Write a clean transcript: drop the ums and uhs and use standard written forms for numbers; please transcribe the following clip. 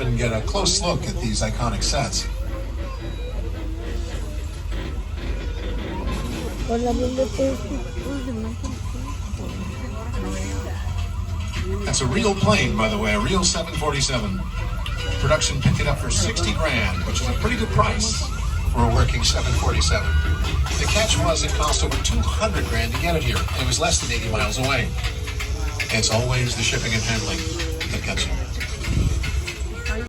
And get a close look at these iconic sets. That's a real plane, by the way, a real 747. Production picked it up for 60 grand, which is a pretty good price for a working 747. The catch was it cost over 200 grand to get it here. It was less than 80 miles away. It's always the shipping and handling that gets you.